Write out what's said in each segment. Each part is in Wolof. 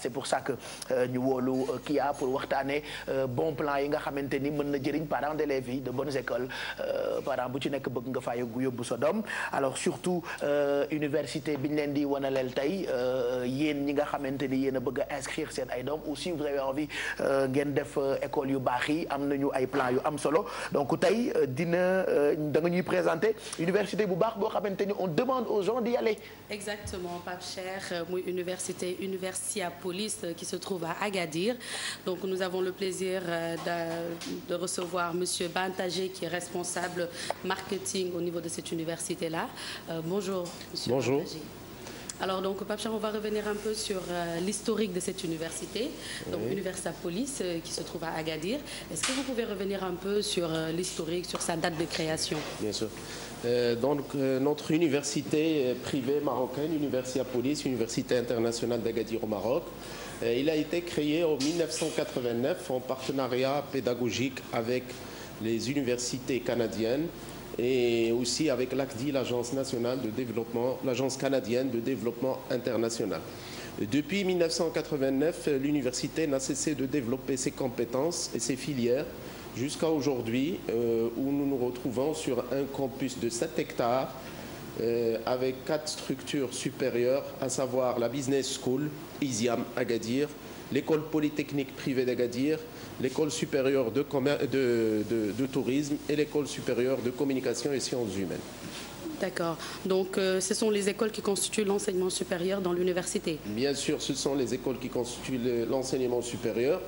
c'est pour ça que ñu woolu Kia pour waxtaanee bon plan yi nga xamante ni mën na jëriñ parents d'élèves yi de bonnes écoles parents bu ci nekk bëgg nga faa yóbbu sa doom alors surtout université bi ñu leen di wanaleel tey yéen ñi nga xamante ni yéen a bëgg a inscrire seen ay doom ou si vous avez envie ngeen def école yu baax yi am nañu ay plan yu am solo donc tey dina da nga ñuy présenter université bu baax boo xamante ni on demande aux gens d'y aller. Exactement, Pape Cheikh, muy université Universiapolis qui se trouve à Agadir. Donc nous avons le plaisir de recevoir monsieur Bantagé qui est responsable marketing au niveau de cette université-là. Bonjour monsieur. Bonjour. Bantagé. Alors donc Pape Cheikh, on va revenir un peu sur l'historique de cette université, donc oui. Universiapolis qui se trouve à Agadir. Est-ce que vous pouvez revenir un peu sur l'historique, sur sa date de création? Bien sûr. Notre université privée marocaine, Universiapolis, Université internationale d'Agadir au Maroc, il a été créé en 1989 en partenariat pédagogique avec les universités canadiennes et aussi avec l'ACDI, l'Agence nationale de développement, l'Agence canadienne de développement international. Depuis 1989, l'université n'a cessé de développer ses compétences et ses filières jusqu'à aujourd'hui où nous nous retrouvons sur un campus de 7 hectares avec 4 structures supérieures, à savoir la Business School, ISIAM Agadir, l'école polytechnique privée d'Agadir, l'école supérieure de tourisme et l'école supérieure de communication et sciences humaines. D'accord. Donc ce sont les écoles qui constituent l'enseignement supérieur dans l'université? Bien sûr, ce sont les écoles qui constituent l'enseignement supérieur.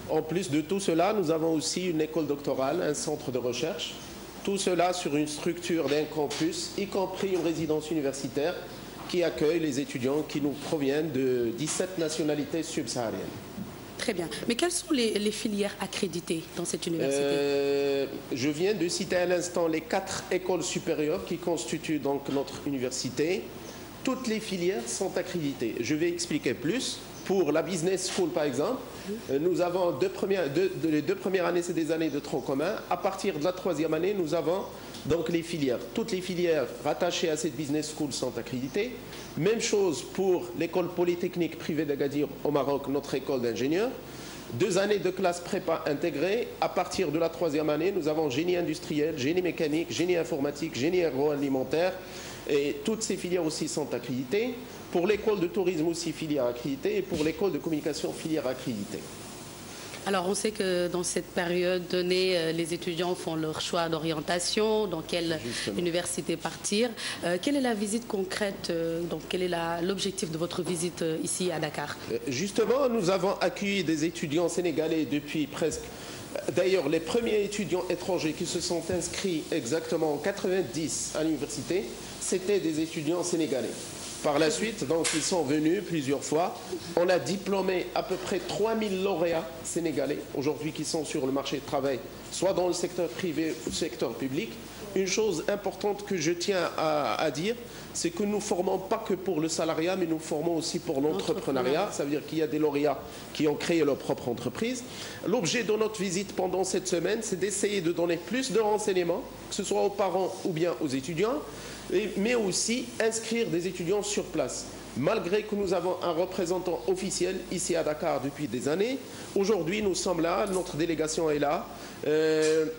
En plus de tout cela, nous avons aussi une école doctorale, un centre de recherche. Tout cela sur une structure d'un campus, y compris une résidence universitaire qui accueille les étudiants qui nous proviennent de 17 nationalités subsahariennes. Très bien. Mais quelles sont les filières accréditées dans cette université? Je viens de citer à l'instant les 4 écoles supérieures qui constituent donc notre université. Toutes les filières sont accréditées. Je vais expliquer plus. Pour la Business School, par exemple, nous avons les 2 premières années, c'est des années de tronc commun. À partir de la 3e année, nous avons donc les filières. Toutes les filières rattachées à cette Business School sont accréditées. Même chose pour l'école polytechnique privée d'Agadir au Maroc, notre école d'ingénieurs. 2 années de classe prépa intégrée. À partir de la 3e année, nous avons génie industriel, génie mécanique, génie informatique, génie agroalimentaire. Et toutes ces filières aussi sont accréditées. Pour l'école de tourisme aussi, filière accréditée. Et pour l'école de communication, filière accréditée. Alors on sait que dans cette période donnée, les étudiants font leur choix d'orientation, dans quelle université partir. Quelle est la visite concrète, donc quel est l'objectif de votre visite ici à Dakar? Justement, nous avons accueilli des étudiants sénégalais depuis presque... D'ailleurs, les premiers étudiants étrangers qui se sont inscrits exactement en 90 à l'université, c'était des étudiants sénégalais. Par la suite, donc, ils sont venus plusieurs fois. On a diplômé à peu près 3000 lauréats sénégalais aujourd'hui qui sont sur le marché du travail, soit dans le secteur privé ou le secteur public. Une chose importante que je tiens à dire, c'est que nous ne formons pas que pour le salariat, mais nous formons aussi pour l'entrepreneuriat. Ça veut dire qu'il y a des lauréats qui ont créé leur propre entreprise. L'objet de notre visite pendant cette semaine, c'est d'essayer de donner plus de renseignements, que ce soit aux parents ou bien aux étudiants, mais aussi inscrire des étudiants sur place. Malgré que nous avons un représentant officiel ici à Dakar depuis des années, aujourd'hui nous sommes là, notre délégation est là.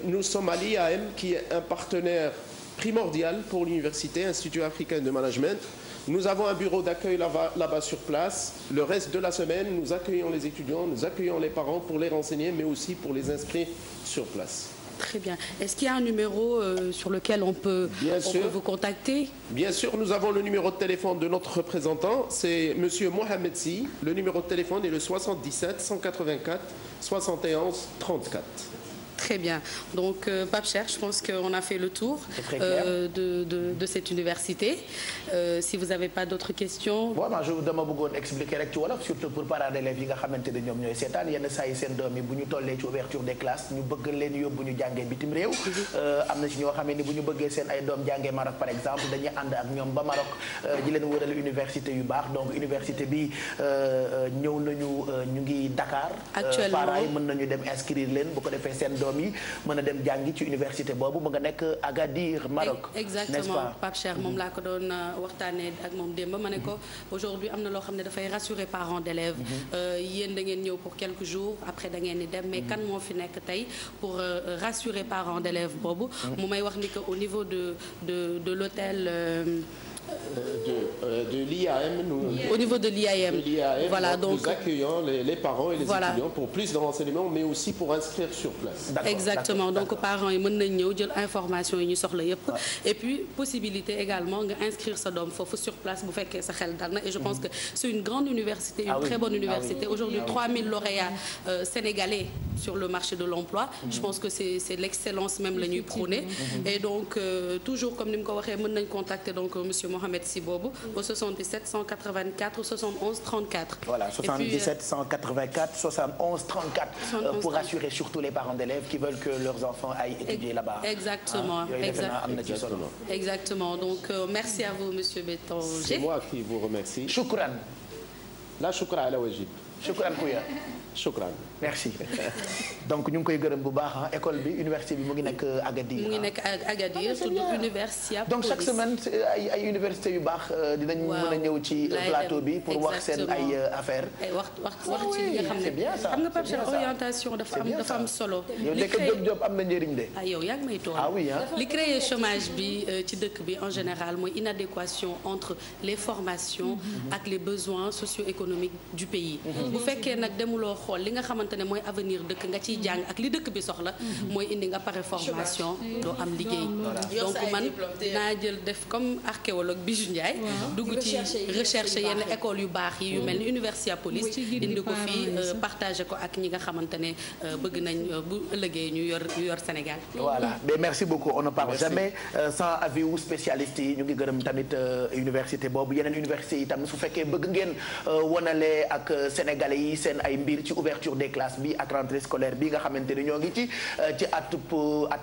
Nous sommes à l'IAM qui est un partenaire primordial pour l'université, Institut africain de management. Nous avons un bureau d'accueil là-bas sur place. Le reste de la semaine, nous accueillons les étudiants, nous accueillons les parents pour les renseigner, mais aussi pour les inscrire sur place. Très bien. Est-ce qu'il y a un numéro sur lequel on peut vous contacter? Bien sûr, nous avons le numéro de téléphone de notre représentant, c'est M. Mohamed Si. Le numéro de téléphone est le 77 184 71 34. Très bien. Donc, Pape Cheikh, je pense qu'on a fait le tour de cette université. Si vous n'avez pas d'autres questions. Moi, je voudrais expliquer surtout pour parents d'élèves qui xamante ne ñoom ñooy seetaan yenn saa yi seen doom yi bu ñu tollee ci ouverture des classes ñu bëgg leen yóbbu ñu jàngee bitim réew. am na ci ñoo xamee ni bu ñu bëggee seen ay doom jàngee Maroc par exemple dañuy ànd ak ñoom ba Maroc di leen wëral université yu baax donc université bi ñëw nañu ñu ngi Dakar. actuellement parents yi mën nañu dem inscrire leen bu ko defee seen doom yi mën a dem jàngi ci université boobu mu nga nekk Agadir Maroc. exactement Pape Cheikh moom laa ko doon waxtaanee ak moom démb ma ne ko aujourd'hui am na loo xam ne dafay rassurer parents d'élèves. yéen da ngeen ñëw pour quelques jours après da ngeen di dem mais kan moo fi nekk tey pour rassurer parents d'élèves boobu. mu may wax ni que au niveau de l'hôtel. De l'IAM, au niveau de l'IAM. Voilà, donc nous accueillons les parents et les étudiants pour plus de renseignements, mais aussi pour inscrire sur place. Exactement, donc parents yi mën nañ ñëw jël information yi ñu soxla yépp et puis possibilité également nga inscrire sa doom foofu sur place bu fekkee sa xel dal na et je pense que c'est une grande université, une très bonne université. Aujourd'hui 3000 lauréats sénégalais sur le marché de l'emploi. Je pense que c'est l'excellence même la ñuy prôner. Et donc toujours comme ni mu ko waxee mën nañ contacter donc monsieur Mohamed Sy boobu au 77 184 71 34. Voilà, 77 184 71 34 pour rassurer surtout les parents d'élèves qui veulent que leurs enfants aillent étudier là-bas. Exactement, exactement. Donc merci à vous monsieur Bétanger. C'est moi qui vous remercie. Choukran. La choukra ala wajib. Choukran Kouya. Choukran. Merci. Donc ñu ngi koy gërëm bu baax école bi université bi mu ngi nekk Agadir. mu ngi nekk Agadir tudd Universia Police. donc chaque semaine ay université yu baax dinañ mën a ñëw ci plateau bi pour wax seen ay affaires. wax ci li nga xam ne xam nga Pape Cheikh orientation dafa am solo. yow dëkk job am na njëriñ de. yow yaa ngi may tool. li créé chômage bi ci dëkk bi en général mooy inadéquation entre les formations ak les besoins socio-économiques du pays. bu fekkee nag demuloo xool li nga xamante ne mooy avenir dëkk nga ciy jàng ak li dëkk bi soxla mooy indi nga pare formation doo am liggéey donc man naa jël def comme archéologue Bijou Ndiaye dugg ci recherche yenn école yu baax yi yu mel ni Universia Police indi ko fii partager ko ak ñi nga xamante ne bëgg nañ bu ëllëgee ñu yor Sénégal. Voilà mais merci beaucoup on ne parle jamais sans avis wu spécialistes yi ñu ngi gërëm tamit université boobu yeneen université yi tam su fekkee bëgg ngeen wonale ak sénégalais yi seen ay mbir ci ouverture des classes bi ak rentrée scolaire bi nga xamante ni ñoo ngi ci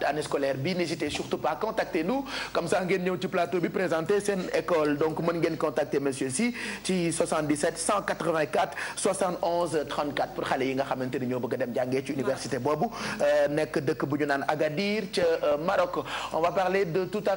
année scolaire bi n'hésitez surtout pas contactez-nous comme ça ngeen ñëw ci plateau bi présenter seen école donc mën ngeen contacter monsieur Sy ci 77 184 71 34 pour xale yi nga xamante ni ñoo bëgg a dem jàngee ci université boobu nekk dëkk bu ñu naan Agadir ca Maroc on va parler de tout à